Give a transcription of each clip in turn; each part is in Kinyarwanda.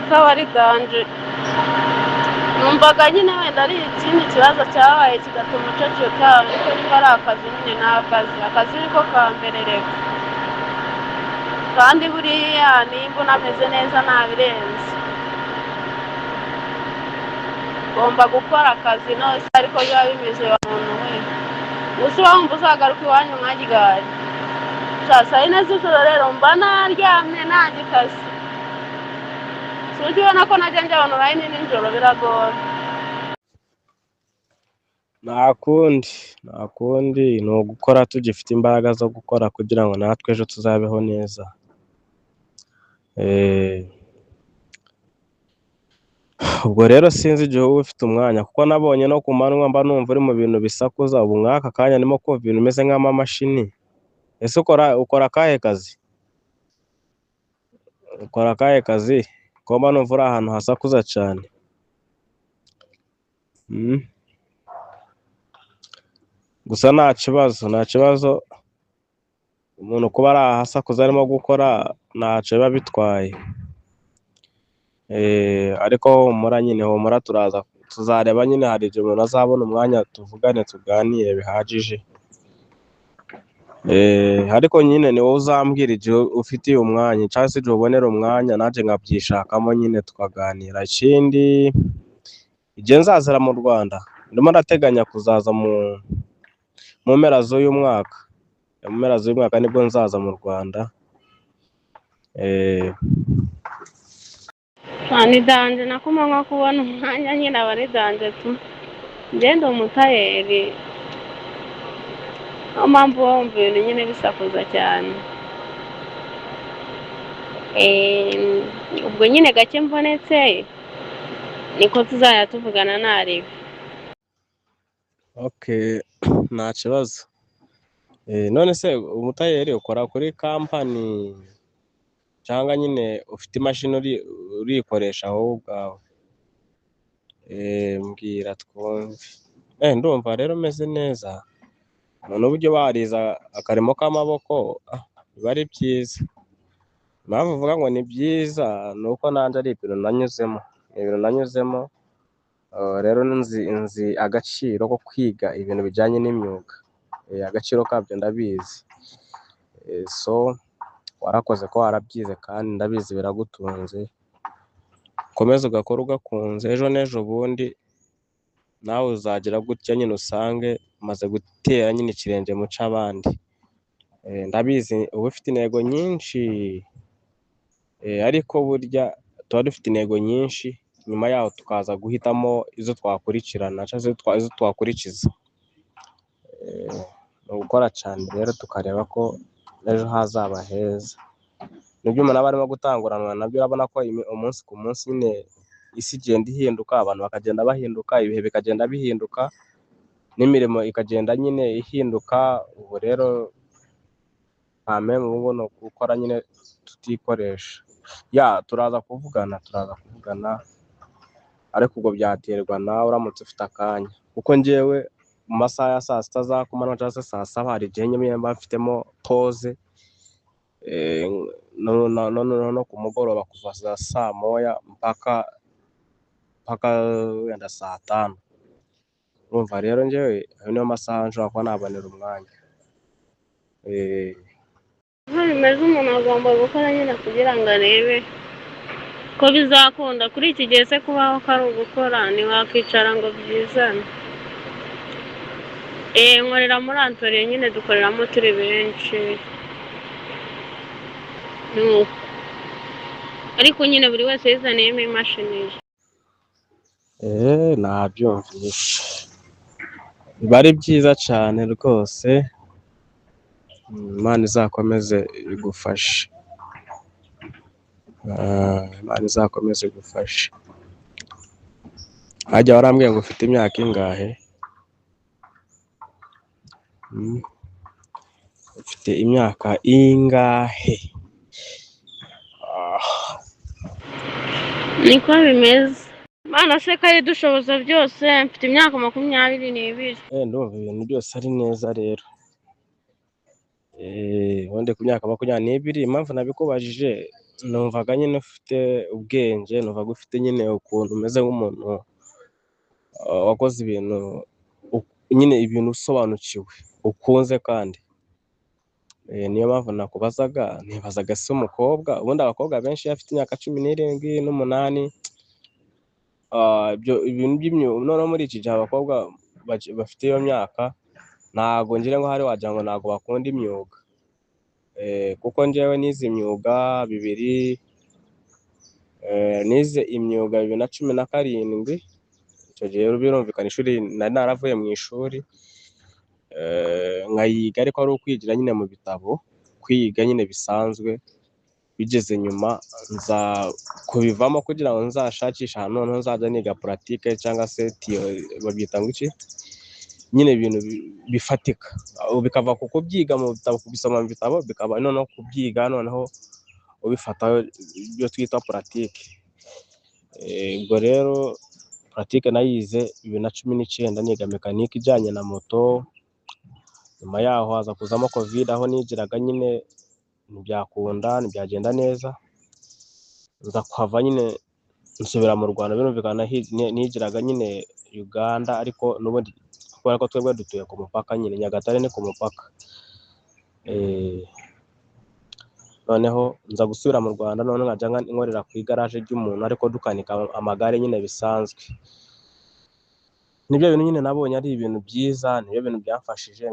kaba ari danje numvaga nyine wenda ari ikindi kibazo cyabaye kigatuma uceceka ariko niba ari akazi nyine ni akazi niko kamberereka kandi buriya nimba unameze neza ntabirenze ugomba gukora akazi nose ariko biba bimeze wa muntu we gusa wumva uzagaruka iwanyu mwagigari saa yine z'ijoro rero mba naryamye nanjye kazi sinzi ubona ko najya njya online nijoro biragora nta kundi ni ugukora tugifite imbaraga zo gukora kugira ngo natwe ejo tuzabeho neza. Ubwo rero sinzi igihe uba ufite umwanya kuko nabonye no ku manywa mba numva uri mu bintu bisakuza, ubu nk'aka kanya ndimo kumva ibintu bimeze nk'amamashini. Ese ukora akahe kazi? Ukora akahe kazi ko mba numva uri ahantu hasakuza cyane? Gusa nta kibazo umuntu kuba ari ahasakuza arimo gukora ntacyo biba bitwaye. Ariko humura tuzareba nyine, hari igihe umuntu azabona umwanya tuvugane tuganire bihagije. Ariko nyine ni wowe uzambwira igihe ufitiye umwanya cyangwa se igihe ubonera umwanya nanjye nkabyishakamo nyine tukaganira. Ikindi igihe nzazira mu Rwanda ndimo ndateganya kuzaza mu mpera z'uyu mwaka. Mu mpera z'uyu mwaka nibwo nzaza mu Rwanda. ni danje nakuma nko kubona umwanya nyine aba ari danje tu ngenda umutayeri niyo mpamvu wumva ibintu nyine bisakuza cyane. Ubwo nyine gake mbonetse niko tuzajya tuvugana nariwe. Nta kibazo. None se umutayeri ukora kuri kampani cyangwa nyine ufite imashini urikoresha wowe ubwawe? Mbwira twumve. Ndumva rero umeze neza. Umuntu uburyo wariza akarimo k'amaboko biba ari byiza. Impamvu uvuga ngo ni byiza ni uko nanjye ari ibintu nanyuzemo. Rero nzi agaciro ko kwiga ibintu bijyanye n'imyuga. Agaciro kabyo ndabizi. So warakoze ko warabyize kandi ndabizi biragutunze. Komeza ugakora ugakunze, ejo n'ejo bundi nawe uzagira gutya nyine usange umaze gutera nyine ikirenge mu cy'abandi. Ndabizi uba ufite intego nyinshi, ariko burya tuba dufite intego nyinshi, nyuma yaho tukaza guhitamo izo twakurikirana cyangwa izo twakurikiza. Ni ugukora cyane rero tukareba ko ejo hazaba heza. Nibyo umuntu aba arimo gutanguranwa nabyo, urabona ko umunsi ku munsi nyine isi igenda ihinduka, abantu bakagenda bahinduka, ibihe bikagenda bihinduka, n'imirimo ikagenda nyine ihinduka. Ubu rero ubu ni gukora nyine tutikoresha. Turaza kuvugana ariko ubwo byaterwa nawe uramutse ufite akanya, kuko njyewe mu masaha ya saa sita za kumanywa cyangwa se saa saba hari igihe nyine mba mfitemo pause. No ku mugoroba kuva saa moya mpaka wenda saa tanu. Urumva rero njyewe ayo niyo masaha nshobora kuba nabonera umwanya. Bimeze umuntu agomba gukora nyine kugira ngo arebe ko bizakunda. Kuri iki gihe se kubaho ko ari ugukora, ntiwakwicara ngo byizane. Nkorera muri Antoriye nyine dukoreramo turi benshi, ariko nyine buri wese yizaniyemo imashini ye. Nabyumvishe, biba ari byiza cyane rwose. Imana izakomeze igufashe. Hajya warambwiye ngo ufite imyaka ingahe? Ufite imyaka ingahe? Niko bimeze. Mana se kari dushoboza byose, mfite imyaka 22. Ndumva ibintu byose ari neza rero. Wende ku myaka 22, impamvu nabikubajije numvaga nyine ufite ubwenge, numvaga ufite nyine ukuntu umeze nk'umuntu wakoze ibintu nyine ibintu usobanukiwe ukunze kandi niyo mpamvu nakubazaga, nibazaga se umukobwa, ubundi abakobwa benshi iyo afite imyaka 17 n'umunani ibintu by'imyuga noneho muri iki gihe abakobwa bafite iyo myaka ntago ngira ngo hari wagira ngo ntago bakunda imyuga, kuko njyewe nize imyuga nize imyuga 2017. Icyo gihe birumvikana ishuri nari naravuye mu ishuri nkayiga, ariko ari ukwigira nyine mu bitabo, kwiga nyine bisanzwe. Bigeze nyuma nza kubivamo kugira ngo nzashakisha ahantu noneho nzajya niga pratique cyangwa se babyita ngo iki, nyine ibintu bifatika, bikava ku kubyiga mu bitabo, kubisoma mu bitabo, bikaba noneho kubyiga noneho ubifata ibyo twita pratique. Ubwo rero pratique nayize 2019 niga mekanike ijyanye na moto. Nyuma yaho haza kuzamo covid, aho nigiraga nyine ntibyakunda, ntibyagenda neza, nza kuhava nyine nsubira mu Rwanda. Birumvikana nigiraga nyine Uganda, ariko n'ubundi kubera ko twebwe dutuye ku mupaka nyine, Nyagatare ni ku mupaka. Noneho nza gusubira mu Rwanda, none nkajya nkorera ku igaraje ry'umuntu, ariko dukanika amagare nyine bisanzwe. Nibyo bintu nyine nabonye ari ibintu byiza, nibyo bintu byafashije,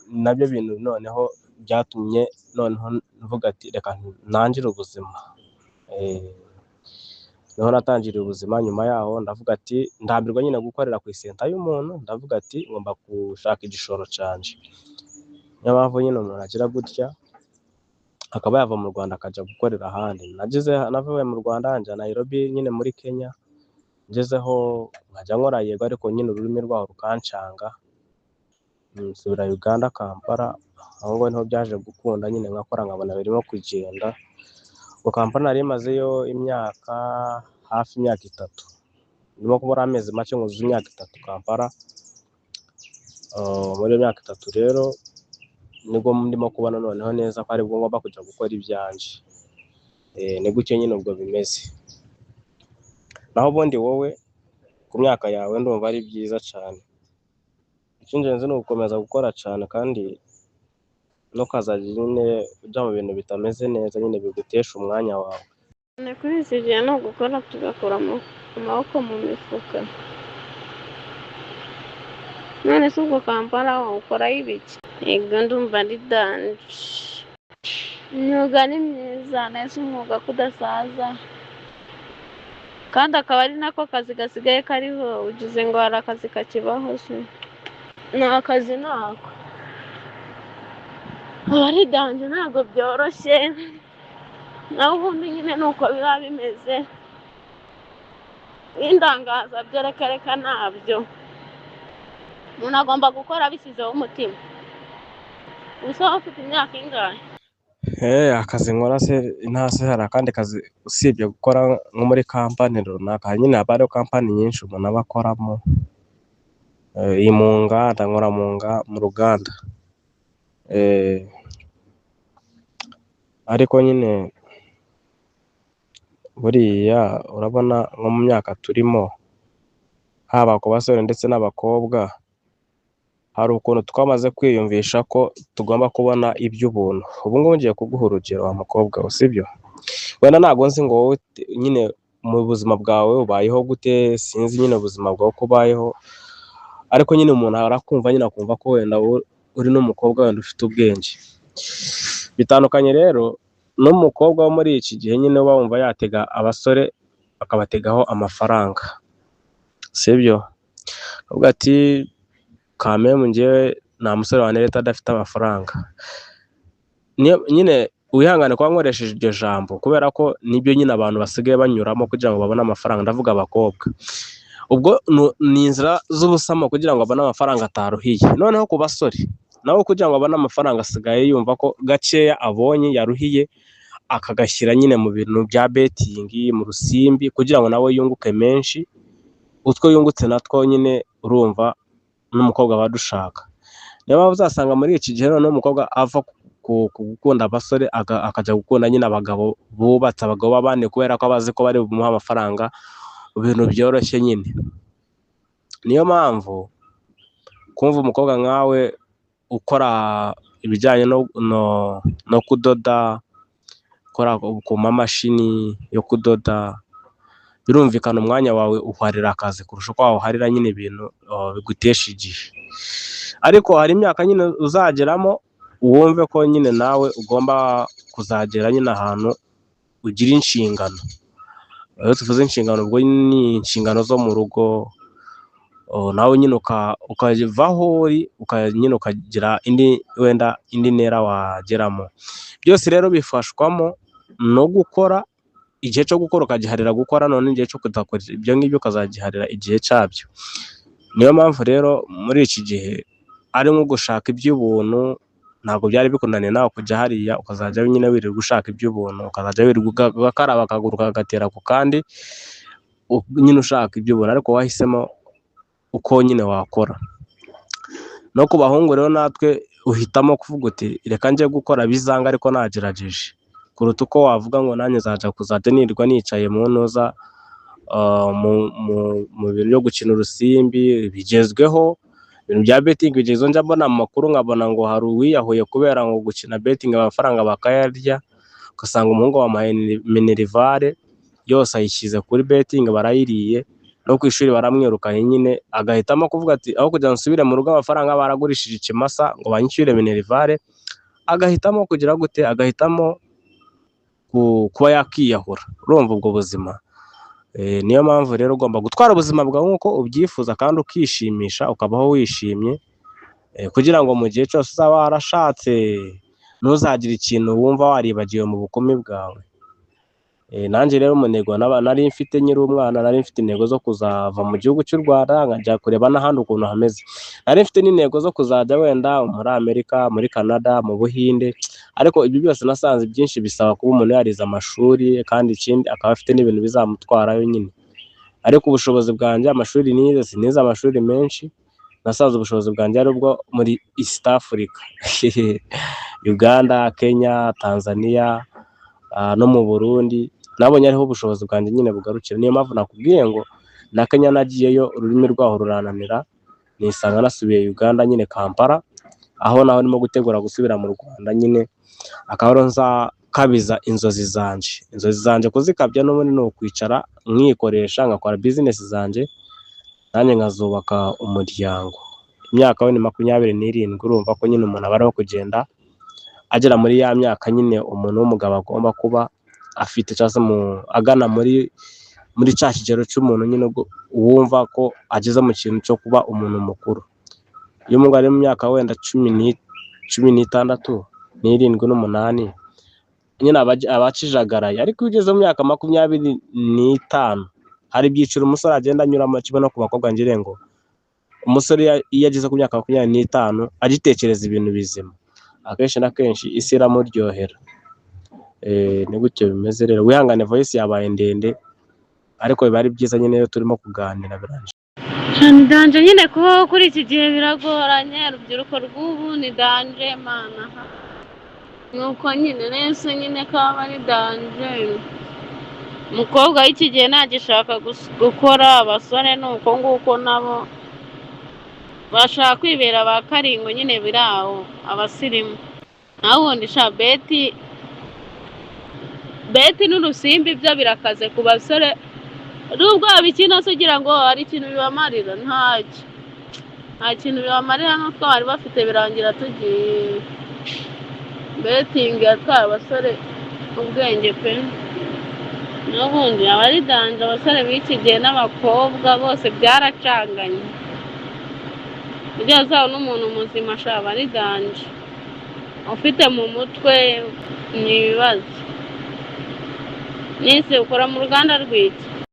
nabyo bintu noneho byatumye noneho mvuga ati reka nangire ubuzima. Noneho natangiriye ubuzima. Nyuma yaho ndavuga ati ndambirwa nyine gukorera ku isenta y'umuntu, ndavuga ati ngomba gushaka igishoro cyanje. Niyo mpamvu nyine umuntu agira gutya akaba yava mu Rwanda akajya gukorera ahandi. Navuye mu Rwanda njya Nairobi nyine muri Kenya, ngezeho nkajya nkora yego, ariko nyine ururimi rwaho rukancanga. Nsubira Uganda Kampala, aho ngo niho byaje gukunda nyine nkakora nkabona birimo kugenda. Ngo Kampala nari mazeyo hafi imyaka 3, ndimo kubura amezi make nguzuza imyaka 3 Kampala. Muri imyaka 3 rero nibwo ndimo kubona noneho neza ko aribwo ngomba kujya gukora ibyanje. Ni gutyo nyine ubwo bimeze. Naho ubundi wowe ku myaka yawe ndumva ari byiza cyane. Icy'ingenzi ni ugukomeza gukora cyane, kandi no kazajya nyine ujya mu bintu bitameze neza nyine bigutesha umwanya wawe. Kuri iki gihe ni ugukora tugakura amaboko mu mifuka. None se ubwo Kampala ukora ibiki? Yego ndumva ari danje. Imyuga ni myiza, nese umwuga kudasaza, kandi akaba ari nako kazi gasigaye kariho. Ugize ngo hari akazi kakibaho se? Nta kazi nako. Aba ari danje, ntabwo byoroshye. Naho ubundi nyine nuko biba bimeze. Indangaza byo reka ntabyo. Umuntu agomba gukora bishyizeho umutima. Usa ufite imyaka ingahe? Akazi nkora se ntase hari akandi kazi usibye gukora nko muri kampani runaka. Nyine haba hariho kampani nyinshi umuntu aba akoramo. Iyi mu nganda, nkora mu ruganda. Ariko nyine buriya urabona nko mu myaka turimo, haba ku basore ndetse n'abakobwa, hari ukuntu twamaze kwiyumvisha ko tugomba kubona iby'ubuntu. Ubu ngubu ngiye kuguha urugero wa mukobwa, usibyo wenda ntago nzi ngo wowe nyine mu buzima bwawe ubayeho gute, sinzi nyine ubuzima bwawe ko ubayeho, ariko nyine umuntu arakumva nyine akumva ko wenda uri n'umukobwa wenda ufite ubwenge. Bitandukanye rero n'umukobwa wo muri iki gihe nyine uba wumva yatega abasore akabategaho amafaranga, sibyo? Uvuga ati kameme njyewe nta musore wa leta adafite amafaranga. Nyine wihangane kuba nkoresheje iryo jambo, kubera ko nibyo nyine abantu basigaye banyuramo kugira ngo babone amafaranga. Ndavuga abakobwa. Ubwo ni inzira z'ubusamo kugira ngo babone amafaranga ataruhiye. Noneho ku basore nawe kugira ngo babone amafaranga asigaye yumva ko gakeya abonye yaruhiye, akagashyira nyine mu bintu bya betting, mu rusimbi, kugira ngo nawe yunguke menshi. Utwo yungutse natwo nyine urumva n'umukobwa badushaka. Niyo mpamvu uzasanga muri iki gihe noneho umukobwa ava gukunda abasore akajya gukunda nyine abagabo bubatse, abagabo b'abandi, kubera ko abazi ko bari bumuhe amafaranga mu bintu byoroshye nyine. Niyo mpamvu kumva umukobwa nkawe ukora ibijyanye no kudoda, ukora ku mamashini yo kudoda, birumvikana umwanya wawe uharira akazi kurusha uko wawuharira nyine ibintu bigutesha igihe. Ariko hari imyaka nyine uzageramo wumve ko nyine nawe ugomba kuzagera nyine ahantu ugira inshingano. Iyo tuvuze inshingano, ubwo ni inshingano zo mu rugo, nawe nyine ukavaho uri nyine ukagira indi ntera wageramo. Byose rero bifashwamo no gukora, igihe cyo gukora ukagiharira gukora, none igihe cyo kudakora ibyo ngibyo ukazagiharira igihe cyabyo. Niyo mpamvu rero muri iki gihe ari nko gushaka iby'ubuntu, ntabwo byari bikunaniye nawe kujya hariya ukazajya nyine wirirwa ushaka iby'ubuntu, ukazajya wirirwa ugakaraba akaguru kagatera ku kandi nyine ushaka iby'ubuntu, ariko wahisemo uko nyine wakora. No ku bahungu rero natwe uhitamo kuvuga uti reka njye gukora bizanga ariko nagerageje, kuruta uko wavuga ngo nanjye nzajya kuzajya nirirwa nicaye mu ntuza mu bintu byo gukina urusimbi bigezweho. Ibintu bya betting bigezweho, njya mbona mu makuru nkabona ngo hari uwiyahuye kubera ngo gukina betting amafaranga bakayarya, ugasanga umuhungu wamuhaye minerivare yose ayishyize kuri betting barayiriye, no ku ishuri baramwirukanye nyine, agahitamo kuvuga ati aho kugira ngo nsubire mu rugo amafaranga baragurishije ikimasa ngo banyishyure minerivare, agahitamo kugira gute, agahitamo kuba yakiyahura. Urumva ubwo buzima? Niyo mpamvu rero ugomba gutwara ubuzima bwawe nk'uko ubyifuza kandi ukishimisha, ukabaho wishimye, kugira ngo mu gihe cyose uzaba warashatse ntuzagire ikintu wumva waribagiwe mu bukumi bwawe. Nanjye rero umunego nari mfite nyiri umwana, nari mfite intego zo kuzava mu gihugu cy'u Rwanda nkajya kureba n'ahandi ukuntu hameze. Nari mfite n'intego zo kuzajya wenda muri Amerika, muri Canada, mu Buhinde, ariko ibyo byose nasanze byinshi bisaba kuba umuntu yarize amashuri, kandi ikindi akaba afite n'ibintu bizamutwarayo nyine. Ariko ubushobozi bwanjye, amashuri nize sinize amashuri menshi, nasanze ubushobozi bwanjye ari ubwo muri East Africa Uganda, Kenya, Tanzania no mu Burundi, nabonye ariho ubushobozi bwanjye nyine bugarukira. Niyo mpamvu nakubwiye ngo na Kenya nagiyeyo ururimi rwaho rurananira, nisanga nasubiye Uganda nyine Kampala, aho naho ndimo gutegura gusubira mu Rwanda nyine, akaba ari nzakabiza inzozi zanje kuzikabya n'ubundi ni ukwicara nkikoresha ngakora business zanje, nanjye nkazubaka umuryango. Imyaka we ni 27, urumva ko nyine umuntu aba ariho kugenda agera muri ya myaka nyine umuntu w'umugabo agomba kuba afite, cyangwa se agana muri cya kigero cy'umuntu nyine wumva ko ageze mu kintu cyo kuba umuntu mukuru. Iyo umuntu ari mu myaka wenda 16, 17, 8 nyine abakijagaraye, ariko iyo ugeze mu myaka 25 hari ibyiciro umusore agenda anyuramo. Kibona ku bakobwa ngire ngo umusore iyo ageze ku myaka 25 agitekereza ibintu bizima, akenshi na kenshi isi iramuryohera. Ni gutyo bimeze rero. Wihangane, voice yabaye ndende, ariko biba ari byiza nyine iyo turimo kuganira biranje. Ni danje nyine kubaho kuri iki gihe biragoranye, urubyiruko rw'ubu ni danje mana. Nuko nyine nese nyine kaba ari danje. Umukobwa w'iki gihe ntagishaka gukora, abasore nuko nguko nabo bashaka kwibera ba karingo nyine biraho abasirimu. Naho ubundi sha beti n'urusimbi byo birakaze ku basore, nubwo babikina se ugira ngo hari ikintu bibamarira, nta kintu bibamarira, n'utwo bari bafite birangira tugiye. Betingi yatwaye abasore ubwenge pe. N'ubundi aba ari danje, abasore b'iki gihe n'abakobwa bose byaracanganye. Ujya zaho n'umuntu muzima sha aba ari danje, ufite mu mutwe ni ibibazo. Nise ukora mu ruganda rw'iki?